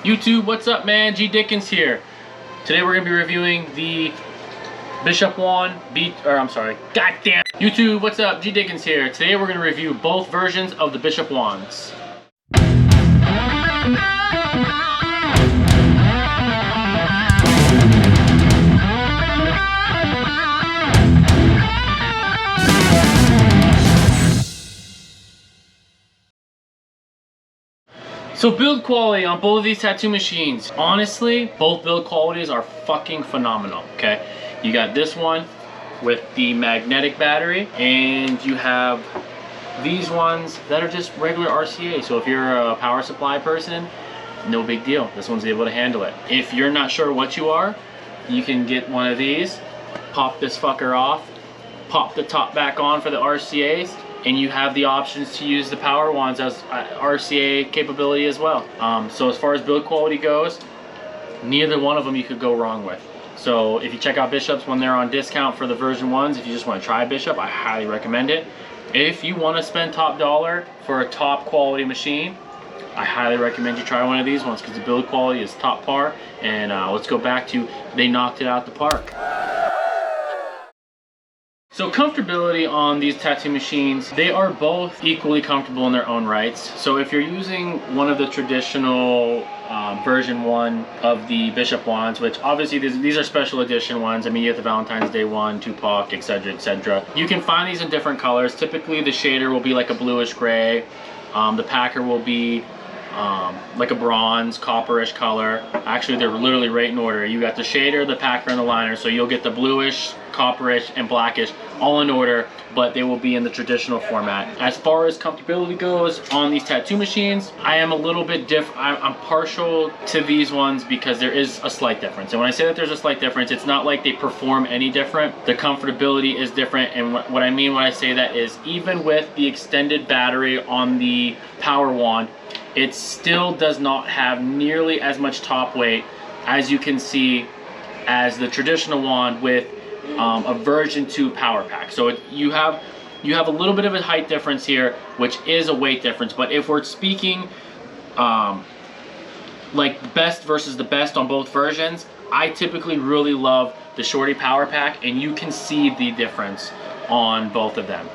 YouTube, what's up, man? G Dickens here. Today we're gonna be reviewing the Bishop Wand goddamn. YouTube, what's up? G Dickens here. Today we're gonna review both versions of the Bishop Wands. So build quality on both of these tattoo machines, honestly, both build qualities are fucking phenomenal, okay? You got this one with the magnetic battery, and you have these ones that are just regular RCA. So if you're a power supply person, no big deal. This one's able to handle it. If you're not sure what you are, you can get one of these, pop this fucker off, pop the top back on for the RCAs, and you have the options to use the power wands as RCA capability as well. So as far as build quality goes, neither one of them you could go wrong with. So if you check out Bishops when they're on discount for the version 1s, if you just want to try a Bishop, I highly recommend it. If you want to spend top dollar for a top quality machine, I highly recommend you try one of these ones because the build quality is top par. And let's go back to, they knocked it out the park. So comfortability on these tattoo machines, they are both equally comfortable in their own rights. So if you're using one of the traditional version 1 of the Bishop Wands, which obviously these are special edition ones. I mean, you have the Valentine's Day one, Tupac, etc., etc. You can find these in different colors. Typically the shader will be like a bluish gray. The packer will be like a bronze, copperish color. Actually, they're literally right in order. You got the shader, the packer, and the liner. So you'll get the bluish, copperish, and blackish all in order, but they will be in the traditional format. As far as comfortability goes on these tattoo machines, I am a little bit different. I'm partial to these ones because there is a slight difference. And when I say that there's a slight difference, it's not like they perform any different. The comfortability is different, and what I mean when I say that is even with the extended battery on the power wand, it still does not have nearly as much top weight as you can see as the traditional wand with a version 2 power pack. So you have a little bit of a height difference here, which is a weight difference. But if we're speaking like best versus the best on both versions, I typically really love the Shorty power pack, and you can see the difference on both of them.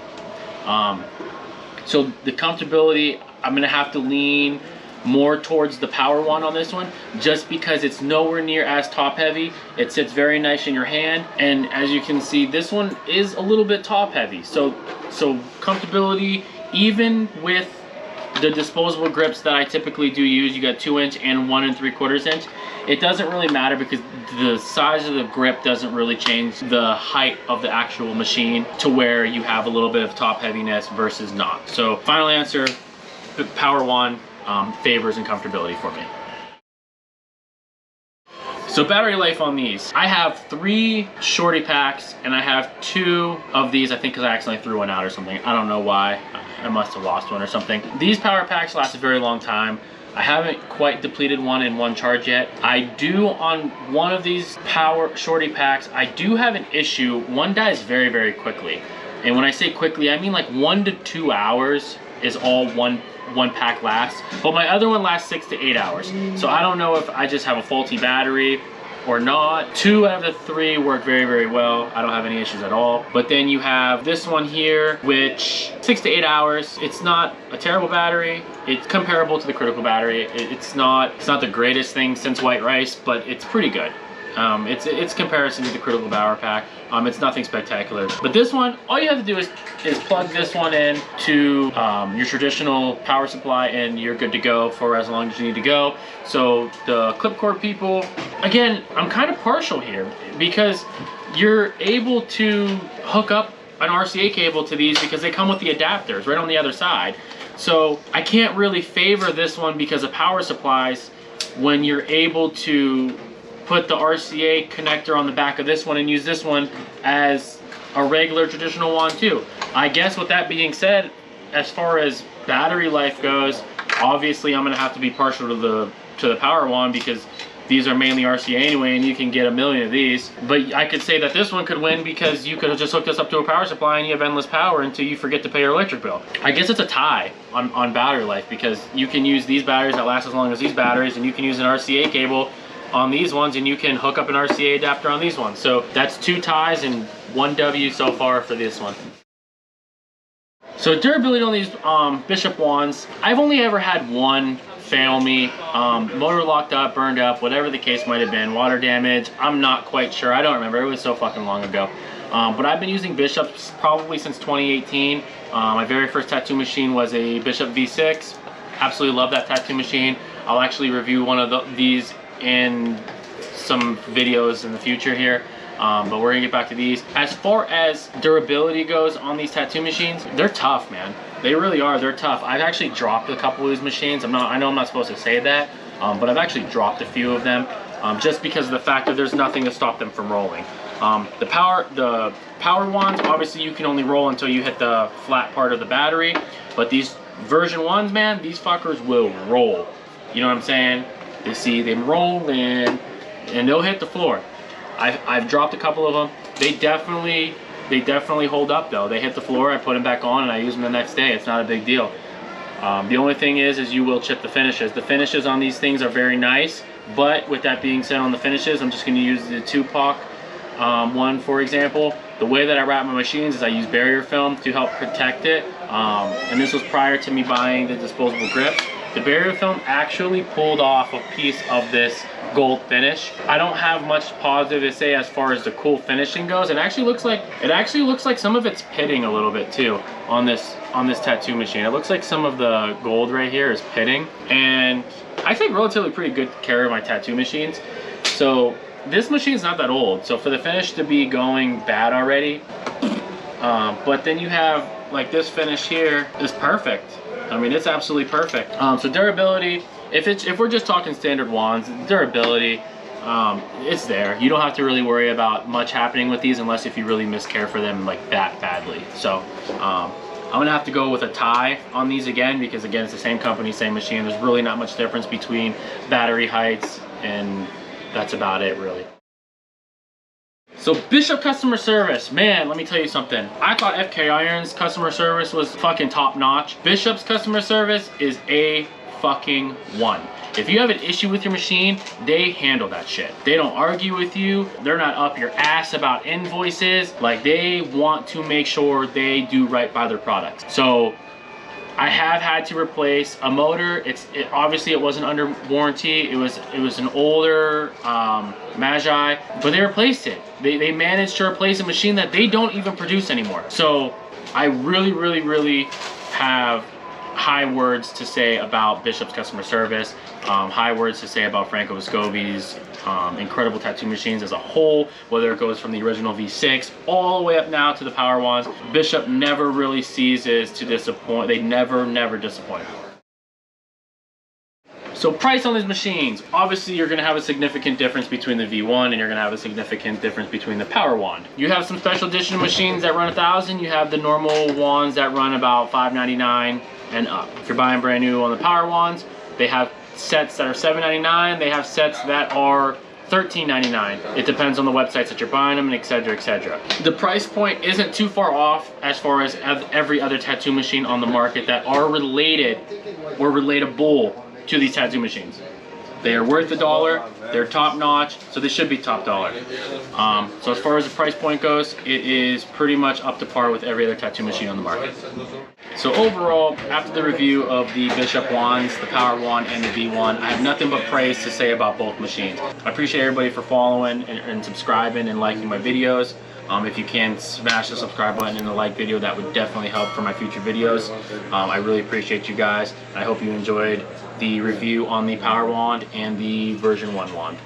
So the comfortability, I'm gonna have to lean more towards the power wand on this one, just because it's nowhere near as top heavy. It sits very nice in your hand, and as you can see, this one is a little bit top heavy. So comfortability, even with the disposable grips that I typically do use, you got 2-inch and 1 3/4 inch. It doesn't really matter because the size of the grip doesn't really change the height of the actual machine to where you have a little bit of top heaviness versus not. So final answer, the power wand favors and comfortability for me. So battery life on these, I have 3 Shorty packs and I have 2 of these, I think because I accidentally threw one out or something. I don't know why, I must have lost one or something. These power packs last a very long time. I haven't quite depleted one in one charge yet. I do on one of these power Shorty packs, I do have an issue. One dies very, very quickly. And when I say quickly, I mean like 1 to 2 hours is all one pack lasts, but my other one lasts 6 to 8 hours. So I don't know if I just have a faulty battery or not. 2 out of the 3 work very, very well. I don't have any issues at all. But then you have this one here, which 6 to 8 hours. It's not a terrible battery. It's comparable to the critical battery. It's not the greatest thing since white rice, but it's pretty good. It's comparison to the critical power pack. It's nothing spectacular. But this one, all you have to do is plug this one in to your traditional power supply, and you're good to go for as long as you need to go. So the clip cord people, again, I'm kind of partial here because you're able to hook up an RCA cable to these because they come with the adapters right on the other side. So I can't really favor this one because of power supplies when you're able to put the RCA connector on the back of this one and use this one as a regular traditional wand too. I guess with that being said, as far as battery life goes, obviously I'm gonna have to be partial to the power wand because these are mainly RCA anyway, and you can get a million of these. But I could say that this one could win because you could have just hooked this up to a power supply and you have endless power until you forget to pay your electric bill. I guess it's a tie on battery life, because you can use these batteries that last as long as these batteries, and you can use an RCA cable on these ones, and you can hook up an RCA adapter on these ones. So that's 2 ties and 1 W so far for this one. So durability on these Bishop wands, I've only ever had one fail me. Motor locked up, burned up, whatever the case might have been, water damage, I'm not quite sure, I don't remember, it was so fucking long ago. But I've been using Bishops probably since 2018. My very first tattoo machine was a Bishop V6. Absolutely love that tattoo machine. I'll actually review one of these in some videos in the future here. But we're gonna get back to these. As far as durability goes on these tattoo machines, they're tough, man. They really are, they're tough. I've actually dropped a couple of these machines. I know I'm not supposed to say that, but I've actually dropped a few of them just because of the fact that there's nothing to stop them from rolling. The power wands, obviously you can only roll until you hit the flat part of the battery, but these version 1s, man, these fuckers will roll. You know what I'm saying? They see them rolling and they'll hit the floor. I've dropped a couple of them. They definitely hold up though. They hit the floor, I put them back on, and I use them the next day. It's not a big deal. The only thing is you will chip the finishes. The finishes on these things are very nice, but with that being said, on the finishes, I'm just going to use the Tupac one, for example. The way that I wrap my machines is I use barrier film to help protect it, and this was prior to me buying the disposable grips. The barrier film actually pulled off a piece of this gold finish. I don't have much positive to say as far as the cool finishing goes. It actually looks like some of it's pitting a little bit too on this tattoo machine. It looks like some of the gold right here is pitting, and I take relatively pretty good care of my tattoo machines. So this machine's not that old, so for the finish to be going bad already, but then you have like this finish here is perfect. I mean, it's absolutely perfect. So durability, if we're just talking standard wands, durability, it's there. You don't have to really worry about much happening with these unless if you really miscare for them like that badly. So I'm gonna have to go with a tie on these again, because again, it's the same company, same machine. There's really not much difference between battery heights, and that's about it really. So Bishop customer service, man, let me tell you something. I thought FK Iron's customer service was fucking top notch. Bishop's customer service is a fucking 1. If you have an issue with your machine, they handle that shit. They don't argue with you. They're not up your ass about invoices. Like, they want to make sure they do right by their products. So I have had to replace a motor. Obviously it wasn't under warranty. It was an older Magi, but they replaced it. They managed to replace a machine that they don't even produce anymore. So I really have high words to say about Bishop's customer service, high words to say about Franco Vescovi's incredible tattoo machines as a whole, whether it goes from the original V6 all the way up now to the power wands. Bishop never really ceases to disappoint. They never disappoint. So price on these machines, obviously you're gonna have a significant difference between the V1 and you're gonna have a significant difference between the power wand. You have some special edition machines that run $1,000, you have the normal wands that run about $599 and up. If you're buying brand new on the power wands, they have sets that are $799, they have sets that are $13.99. It depends on the websites that you're buying them, and etc, etc. The price point isn't too far off as far as every other tattoo machine on the market that are related or relatable to these tattoo machines. They are worth $1, they're top notch, so they should be top dollar. So as far as the price point goes, it is pretty much up to par with every other tattoo machine on the market. So overall, after the review of the Bishop wands, the Power Wand and the V1, I have nothing but praise to say about both machines. I appreciate everybody for following and subscribing and liking my videos. If you can, smash the subscribe button and the like video, that would definitely help for my future videos. I really appreciate you guys. I hope you enjoyed the review on the Power Wand and the version 1 wand.